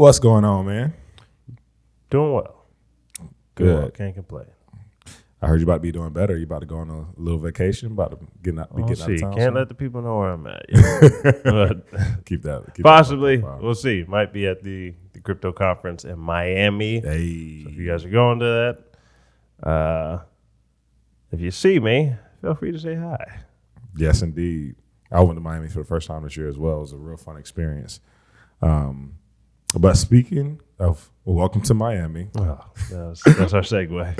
What's going on, man? Doing well. Good. Can't complain. I heard you about to be doing better. You about to go on a little vacation. About to getting out of town. Can't let the people know where I'm at yet. But keep that. Possibly. We'll see. Might be at the crypto conference in Miami. Hey. So if you guys are going to that, if you see me, feel free to say hi. Yes, indeed. I went to Miami for the first time this year as well. It was a real fun experience. But speaking of, welcome to Miami. Oh, that's our segue.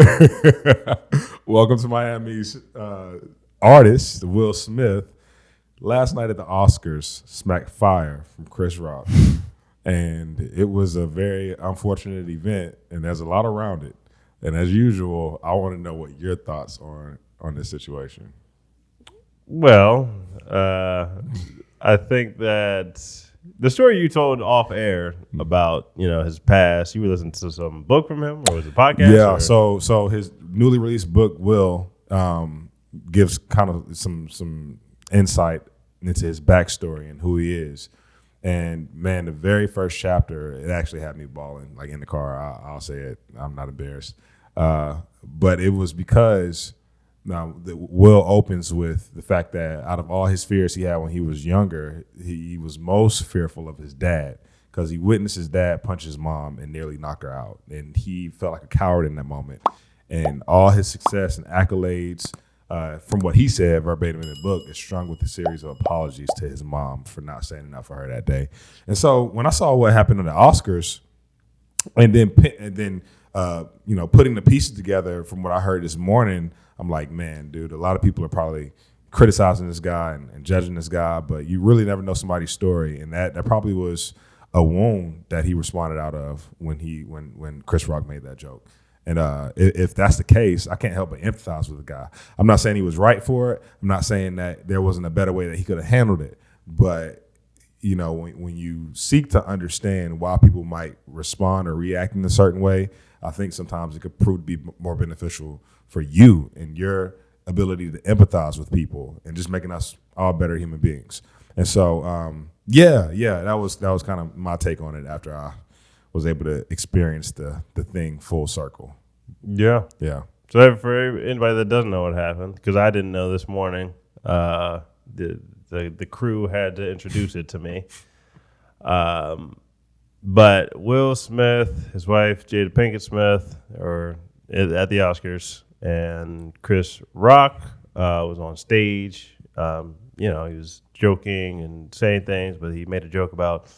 Welcome to Miami's artist, Will Smith. Last night at the Oscars, smacked fire from Chris Rock. And it was a very unfortunate event, and there's a lot around it. And as usual, I want to know what your thoughts are on this situation. Well, I think that the story you told off air about, his past, you were listening to some book from him, or was it a podcast? Yeah, so his newly released book, Will, gives kind of some insight into his backstory and who he is. And man, the very first chapter, it actually had me bawling, like in the car. I'll say it. I'm not embarrassed. But it was because Will opens with the fact that out of all his fears he had when he was younger, he was most fearful of his dad because he witnessed his dad punch his mom and nearly knock her out. And he felt like a coward in that moment. And all his success and accolades, from what he said verbatim in the book, is strung with a series of apologies to his mom for not standing up for her that day. And so when I saw what happened on the Oscars, and then putting the pieces together from what I heard this morning, I'm like, man, dude, a lot of people are probably criticizing this guy and judging this guy, but you really never know somebody's story. And that probably was a wound that he responded out of when Chris Rock made that joke. And if that's the case, I can't help but empathize with the guy. I'm not saying he was right for it. I'm not saying that there wasn't a better way that he could have handled it. But, when you seek to understand why people might respond or react in a certain way, I think sometimes it could prove to be more beneficial for you and your ability to empathize with people and just making us all better human beings. And so, that was kind of my take on it after I was able to experience the thing full circle. Yeah. Yeah. So for anybody that doesn't know what happened, because I didn't know this morning, the crew had to introduce it to me. But Will Smith, his wife Jada Pinkett Smith, or at the Oscars, and Chris Rock was on stage. He was joking and saying things, but he made a joke about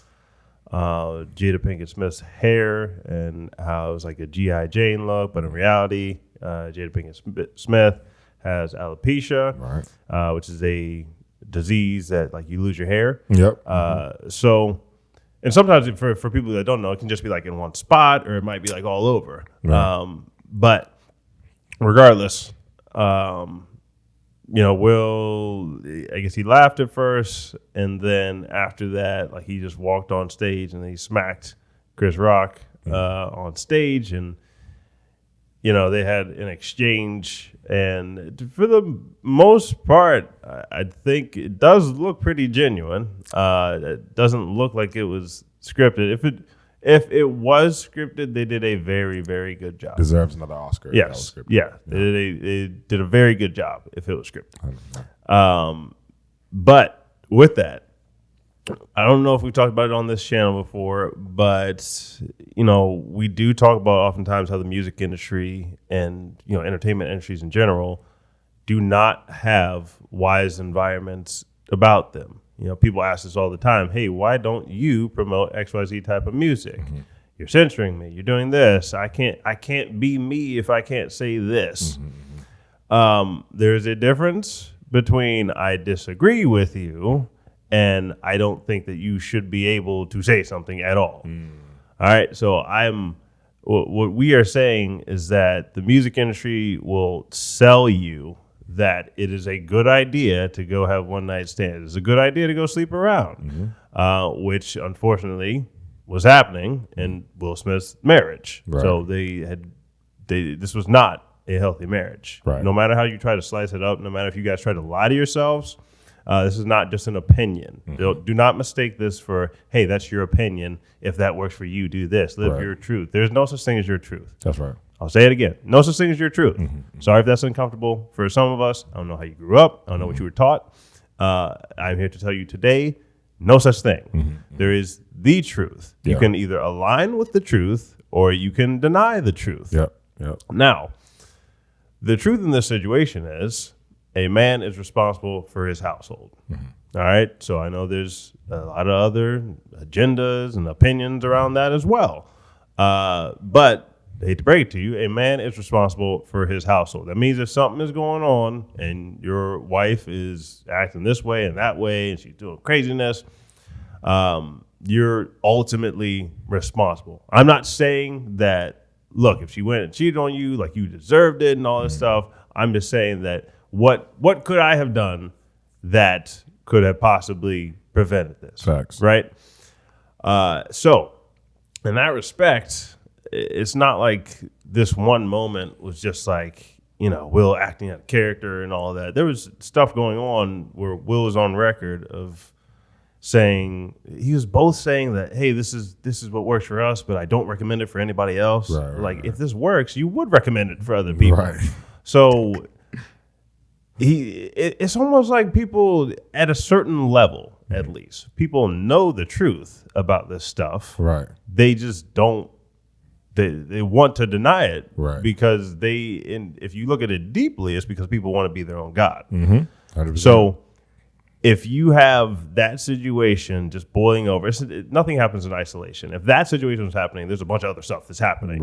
Jada Pinkett Smith's hair and how it was like a G.I. Jane look, but in reality, Jada Pinkett Smith has alopecia, right. Which is a disease that like you lose your hair. Yep. And sometimes for people that don't know, it can just be like in one spot, or it might be like all over. Right. But regardless, Will, I guess he laughed at first, and then after that, like he just walked on stage and he smacked Chris Rock on stage, and they had an exchange. And for the most part, I think it does look pretty genuine. It doesn't look like it was scripted. If it was scripted, they did a very, very good job. Deserves another Oscar. Yes. Yeah. They did a very good job if it was scripted. But with that, I don't know if we've talked about it on this channel before, but, we do talk about oftentimes how the music industry and, entertainment industries in general do not have wise environments about them. People ask us all the time, hey, why don't you promote XYZ type of music? Mm-hmm. You're censoring me. You're doing this. I can't be me if I can't say this. Mm-hmm. There's a difference between I disagree with you and I don't think that you should be able to say something at all. All right. So what we are saying is that the music industry will sell you that it is a good idea to go have one night stands. It's a good idea to go sleep around, which unfortunately was happening in Will Smith's marriage. Right. So this was not a healthy marriage. Right. No matter how you try to slice it up, no matter if you guys try to lie to yourselves, This is not just an opinion. Do not mistake this for, hey, that's your opinion. If that works for you, do this. Live your truth. There's no such thing as your truth. That's right. I'll say it again. No such thing as your truth. Sorry if that's uncomfortable for some of us. I don't know how you grew up. I don't know what you were taught. I'm here to tell you today, no such thing. There is the truth. You can either align with the truth or you can deny the truth. Now, the truth in this situation is a man is responsible for his household. All right. So I know there's a lot of other agendas and opinions around that as well. But I hate to break it to you, a man is responsible for his household. That means if something is going on and your wife is acting this way and that way and she's doing craziness, you're ultimately responsible. I'm not saying that, look, if she went and cheated on you, like you deserved it and all this stuff. I'm just saying that what could I have done that could have possibly prevented this? Facts. Right? So in that respect, it's not like this one moment was just like, Will acting out of character and all that. There was stuff going on where Will was on record of saying, he was both saying that, hey, this is what works for us, but I don't recommend it for anybody else. If this works, you would recommend it for other people. Right. So it's almost like people at a certain level, at least, people know the truth about this stuff. Right. They just don't. They want to deny it, right? Because if you look at it deeply, it's because people want to be their own God. 100%. So if you have that situation just boiling over, nothing happens in isolation. If that situation is happening, there's a bunch of other stuff that's happening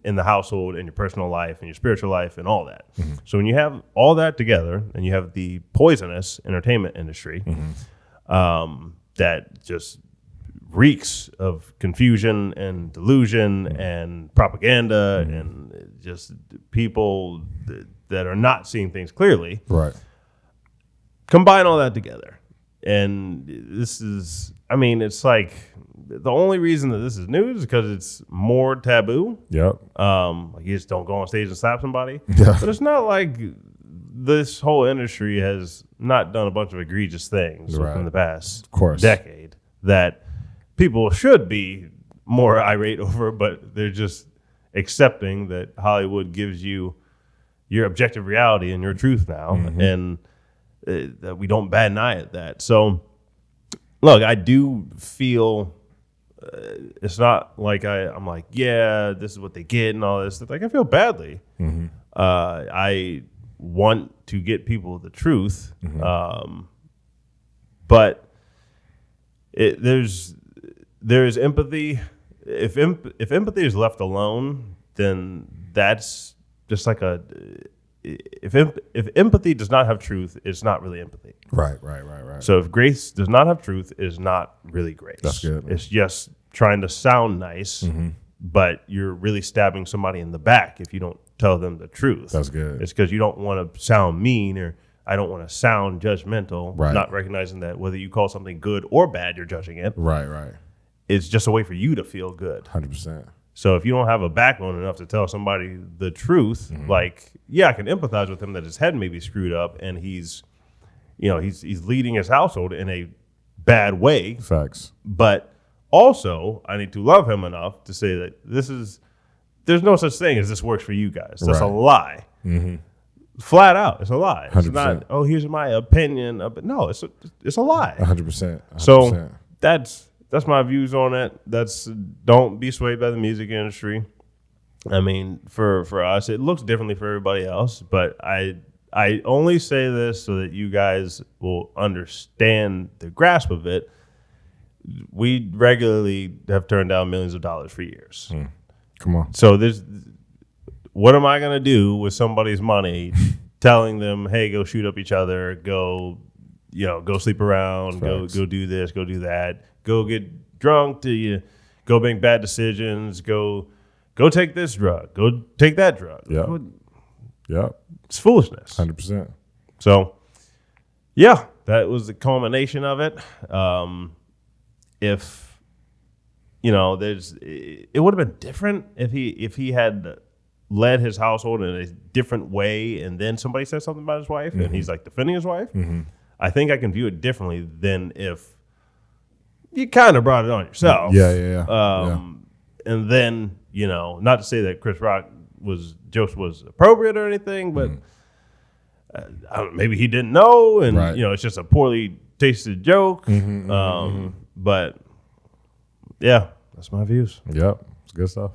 in the household, in your personal life, in your spiritual life, and all that. So when you have all that together, and you have the poisonous entertainment industry that just reeks of confusion and delusion and propaganda and just people that are not seeing things clearly. Right. Combine all that together. And this is, it's like the only reason that this is news is because it's more taboo. Yep. Like you just don't go on stage and slap somebody. Yeah. But it's not like this whole industry has not done a bunch of egregious things within the past decade that people should be more irate over, but they're just accepting that Hollywood gives you your objective reality and your truth now, and that we don't bat an eye at that. So, look, I do feel it's not like I'm like, yeah, this is what they get and all this. It's like I feel badly. I want to get people the truth, but there's empathy. If empathy is left alone, then that's just like if empathy does not have truth, it's not really empathy. Right. So if grace does not have truth, it is not really grace. That's good. It's just trying to sound nice, but you're really stabbing somebody in the back if you don't tell them the truth. That's good. It's because you don't want to sound mean, or I don't want to sound judgmental, not recognizing that whether you call something good or bad, you're judging it. Right. It's just a way for you to feel good. 100%. So if you don't have a backbone enough to tell somebody the truth, like, yeah, I can empathize with him that his head may be screwed up and he's leading his household in a bad way. Facts. But also, I need to love him enough to say that there's no such thing as this works for you guys. That's a lie. Flat out, it's a lie. 100%. It's not, oh, here's my opinion. But no, it's a lie. 100%. So that's my views on it. Don't be swayed by the music industry. For us, it looks differently for everybody else, but I only say this so that you guys will understand the grasp of it. We regularly have turned down millions of dollars for years. Come on. So what am I going to do with somebody's money telling them, hey, go shoot up each other, go sleep around, go do this, go do that, go get drunk, go make bad decisions, go take this drug, go take that drug. Yeah. It's foolishness. 100%. So, yeah, that was the culmination of it. It would have been different if he had led his household in a different way, and then somebody said something about his wife, and he's like defending his wife. I think I can view it differently than if you kind of brought it on yourself. Yeah. And then, not to say that Chris Rock jokes was appropriate or anything, but I don't know, maybe he didn't know, and it's just a poorly tasted joke. But yeah, that's my views. Yep, it's good stuff.